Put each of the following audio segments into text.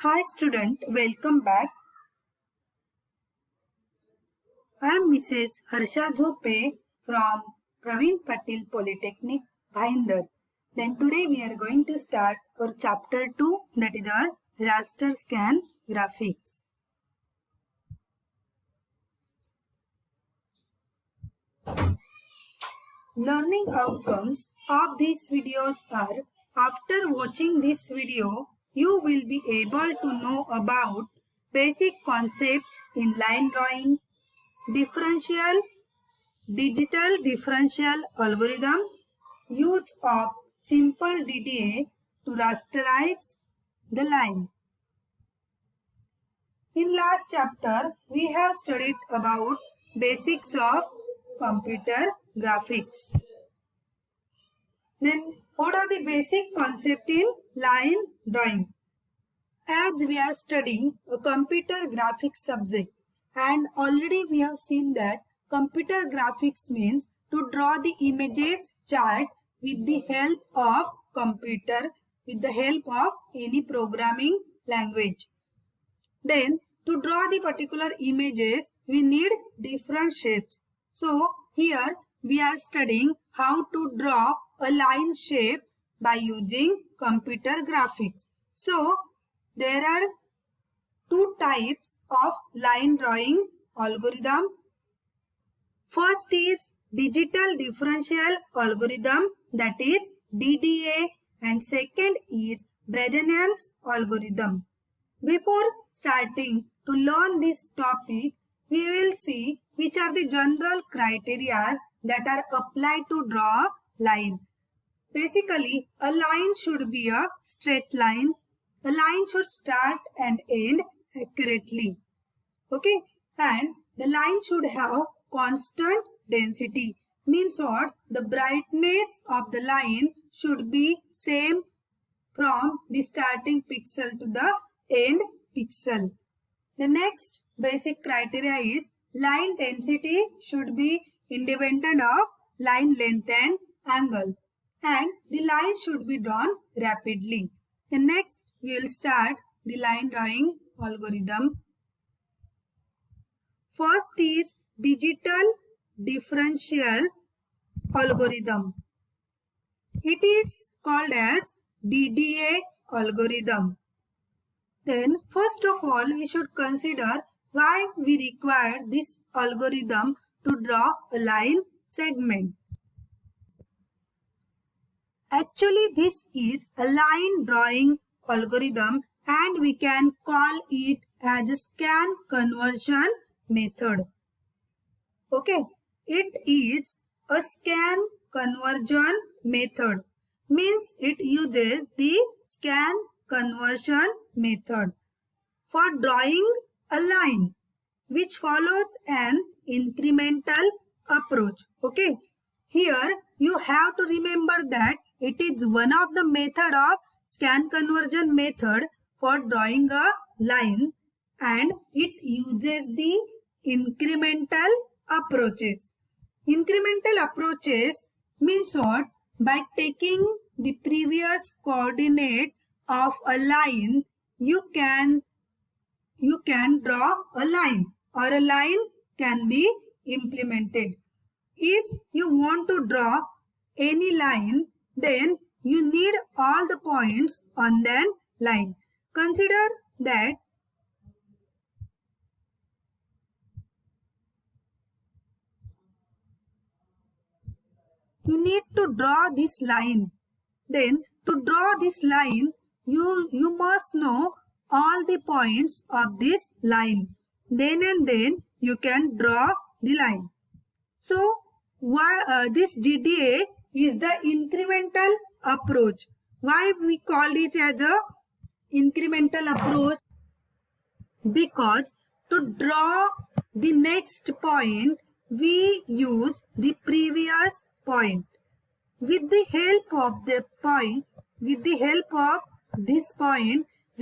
Hi student, welcome back. I am Mrs. Harsha Dhope from Praveen Patil Polytechnic, Bhayandar. Then today we are going to start our chapter 2, that is our raster scan graphics. Learning outcomes of these videos are: after watching this video, you will be able to know about basic concepts in line drawing, digital differential algorithm, use of simple DDA to rasterize the line. In last chapter, we have studied about basics of computer graphics. Then, what are the basic concepts in line drawing? As we are studying a computer graphics subject, and already we have seen that computer graphics means to draw the images chart with the help of computer, with the help of any programming language. Then to draw the particular images, we need different shapes. So here we are studying how to draw a line shape by using computer graphics. So there are two types of line drawing algorithm. First is digital differential algorithm, that is DDA, and second is Bredenham's algorithm. Before starting to learn this topic, we will see which are the general criteria that are applied to draw line. Basically, a line should be a straight line. A line should start and end accurately. Okay, and the line should have constant density. Means what? The brightness of the line should be same from the starting pixel to the end pixel. The next basic criteria is line density should be independent of line length and angle, and the line should be drawn rapidly. The next we will start the line drawing algorithm. First is digital differential algorithm. It is called as DDA algorithm. Then first of all, we should consider why we require this algorithm to draw a line segment. Actually, this is a line drawing algorithm and we can call it as a scan conversion method. Okay, it is a scan conversion method. Means it uses the scan conversion method for drawing a line which follows an incremental approach. Okay, here you have to remember that it is one of the method of scan conversion method for drawing a line, and it uses the incremental approaches. Incremental approaches means what? By taking the previous coordinate of a line, you can draw a line, or a line can be implemented. If you want to draw any line, then you need all the points on that line. Consider that you need to draw this line. Then to draw this line, you must know all the points of this line. Then you can draw the line. So this DDA is the incremental approach. Why we call it as a incremental approach? Because to draw the next point, we use the previous point. With the help of this point, we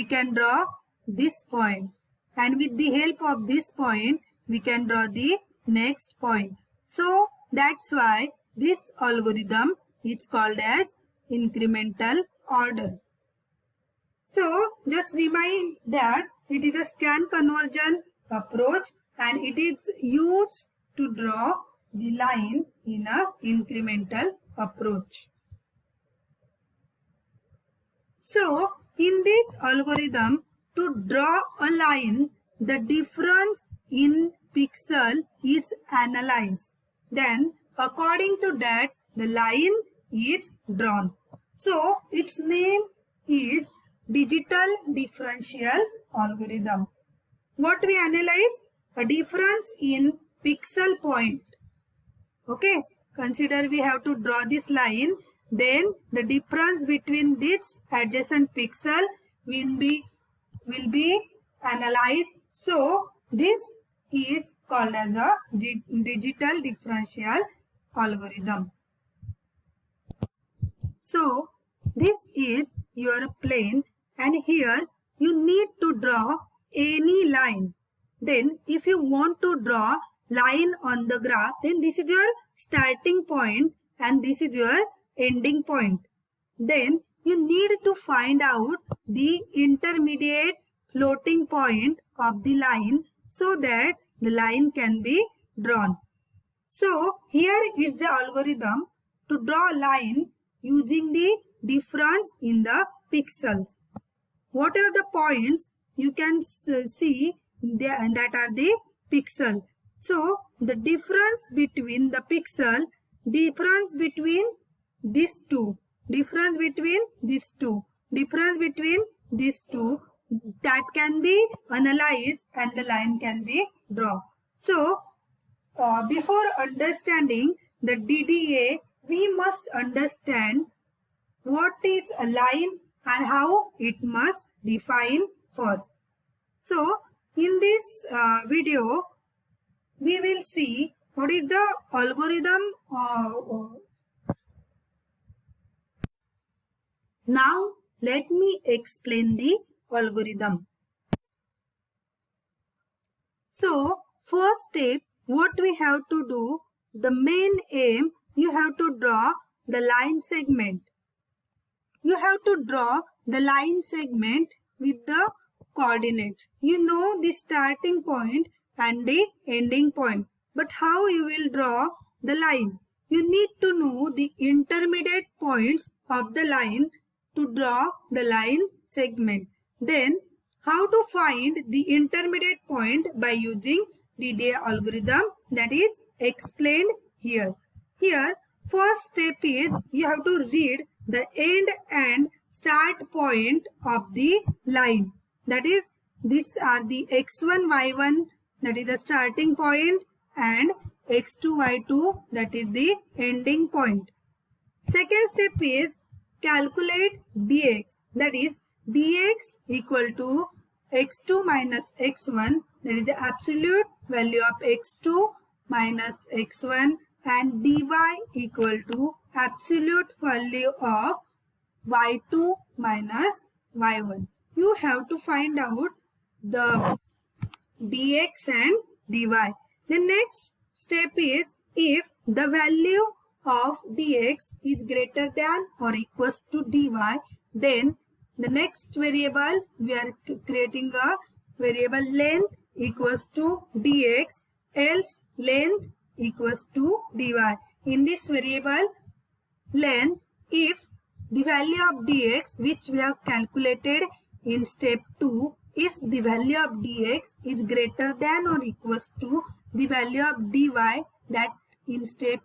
can draw this point. And with the help of this point, we can draw the next point. So that's why this algorithm is called as incremental order. So just remind that it is a scan conversion approach and it is used to draw the line in a incremental approach. So in this algorithm, to draw a line, the difference in pixel is analyzed. Then according to that, the line is drawn. So its name is digital differential algorithm. What we analyze? A difference in pixel point. Okay, consider we have to draw this line, then the difference between this adjacent pixel will be analyzed. So this is called as a digital differential algorithm. So this is your plane and here you need to draw any line. Then if you want to draw line on the graph, then this is your starting point and this is your ending point. Then you need to find out the intermediate floating point of the line so that the line can be drawn. So here is the algorithm to draw a line using the difference in the pixels. What are the points you can see that are the pixel? So the difference between the pixel, difference between these two, difference between these two, difference between these two, that can be analyzed and the line can be drawn. So before understanding the DDA, we must understand what is a line and how it must define first. So in this video, we will see what is the algorithm. Now let me explain the algorithm. So first step, what we have to do, the main aim, you have to draw the line segment. You have to draw the line segment with the coordinates. You know the starting point and the ending point. But how you will draw the line? You need to know the intermediate points of the line to draw the line segment. Then how to find the intermediate point by using DDA algorithm, that is explained here. Here first step is you have to read the end and start point of the line. That is, these are the x1, y1, that is the starting point, and x2, y2, that is the ending point. Second step is calculate dx, that is dx equal to x2 minus x1, that is the absolute value of x2 minus x1, and dy equal to absolute value of y2 minus y1. You have to find out the dx and dy. The next step is if the value of dx is greater than or equals to dy, then the next variable, we are creating a variable length equals to dx, else length equals to dy. In this variable length, if the value of dx, which we have calculated in step 2, if the value of dx is greater than or equals to the value of dy that in step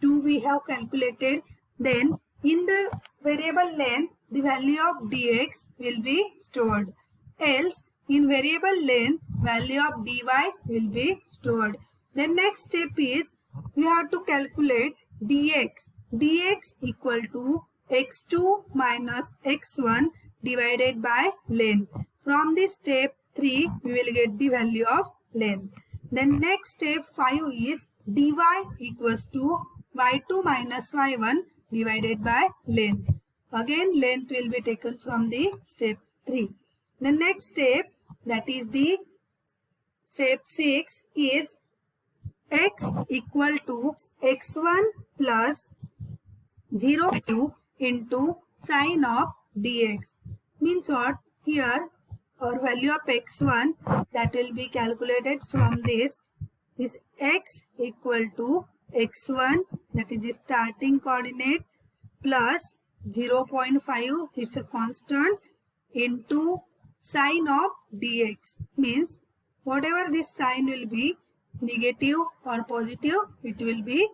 2 we have calculated, then in the variable length the value of dx will be stored. Else in variable length value of dy will be stored. The next step is we have to calculate dx. Dx equal to x2 minus x1 divided by length. From this step 3 we will get the value of length. Then next step 5 is dy equals to y2 minus y1 divided by length. Again length will be taken from the step 3. The next step, that is the step 6, is x equal to x1 plus 0 into sine of dx. Means what? Here our value of x1 that will be calculated from this x equal to x1, that is the starting coordinate, plus 0.5, it's a constant, into sign of dx. Means whatever this sign will be, negative or positive, it will be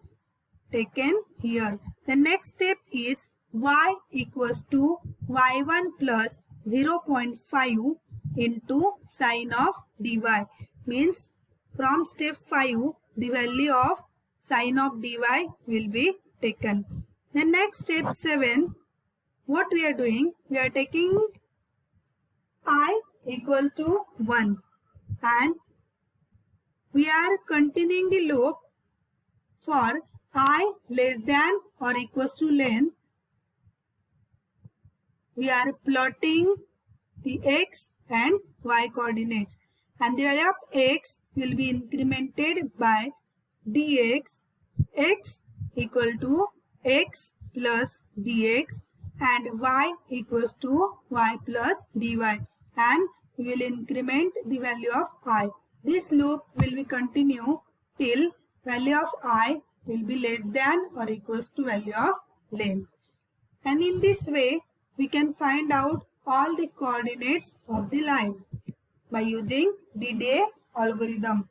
taken here. The next step is y equals to y1 plus 0.5 into sign of dy. Means from step 5, the value of sign of dy will be taken. The next step 7, what we are doing? We are taking I equal to 1 and we are continuing the loop for I less than or equals to length. We are plotting the x and y coordinates, and the value of x will be incremented by dx, x equal to x plus dx, and y equals to y plus dy, and we will increment the value of I. This loop will be continue till value of I will be less than or equals to value of length. And in this way, we can find out all the coordinates of the line by using DDA algorithm.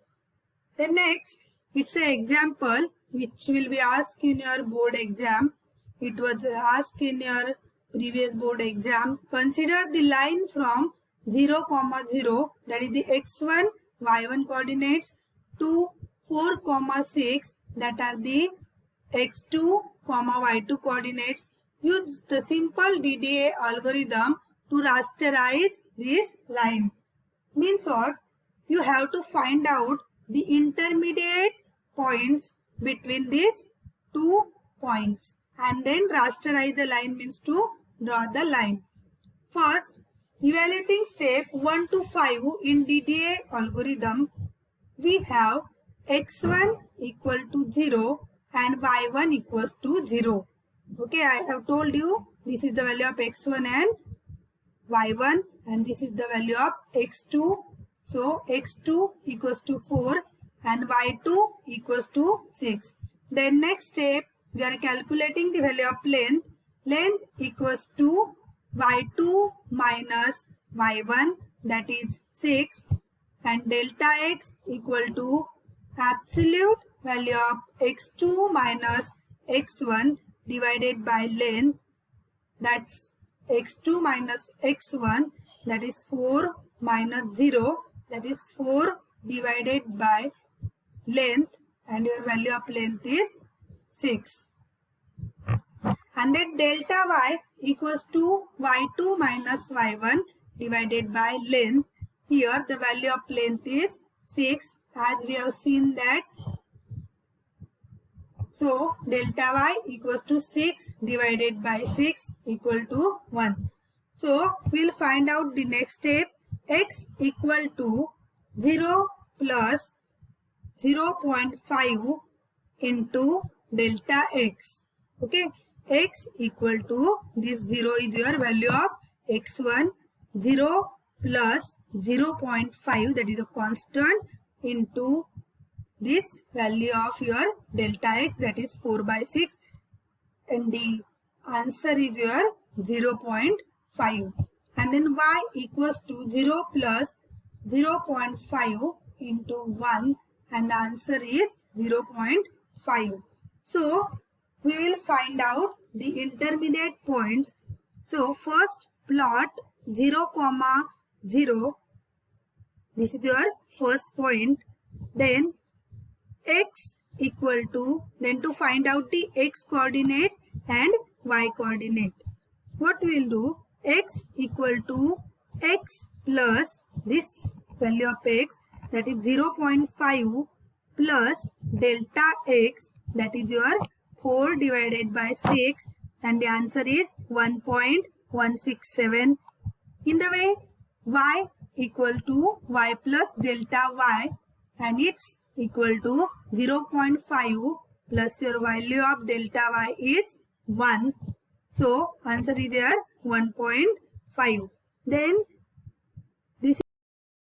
The next, it's an example which will be asked in your board exam. It was asked in your previous board exam. Consider the line from 0, 0, that is the x1, y1 coordinates, to 4, 6, that are the x2, y2 coordinates. Use the simple DDA algorithm to rasterize this line. Means what? You have to find out the intermediate points between these 2 points and then rasterize the line, means to draw the line. First, evaluating step 1 to 5 in DDA algorithm, we have x1 equal to 0 and y1 equals to 0. Okay, I have told you this is the value of x1 and y1 and this is the value of x2. So x2 equals to 4 and y2 equals to 6. Then next step, we are calculating the value of length. Length equals to y2 minus y1, that is 6, and delta x equal to absolute value of x2 minus x1 divided by length, that's x2 minus x1, that is 4 minus 0, that is 4 divided by length, and your value of length is 6. And then delta y equals to y2 minus y1 divided by length. Here the value of length is 6, as we have seen that. So delta y equals to 6 divided by 6 equal to 1. So we will find out the next step. X equal to 0 plus 0.5 into delta x. Okay, x equal to, this 0 is your value of x1, 0 plus 0.5, that is a constant, into this value of your delta x, that is 4 by 6, and the answer is your 0.5. And then y equals to 0 plus 0.5 into 1, and the answer is 0.5. So we will find out the intermediate points. So first plot 0, 0. This is your first point. Then x equal to, then to find out the x coordinate and y coordinate, what we will do? X equal to x plus this value of x, that is 0.5, plus delta x, that is your 4 divided by 6, and the answer is 1.167. In the way, y equal to y plus delta y, and it's equal to 0.5 plus your value of delta y is 1. So answer is here 1.5. Then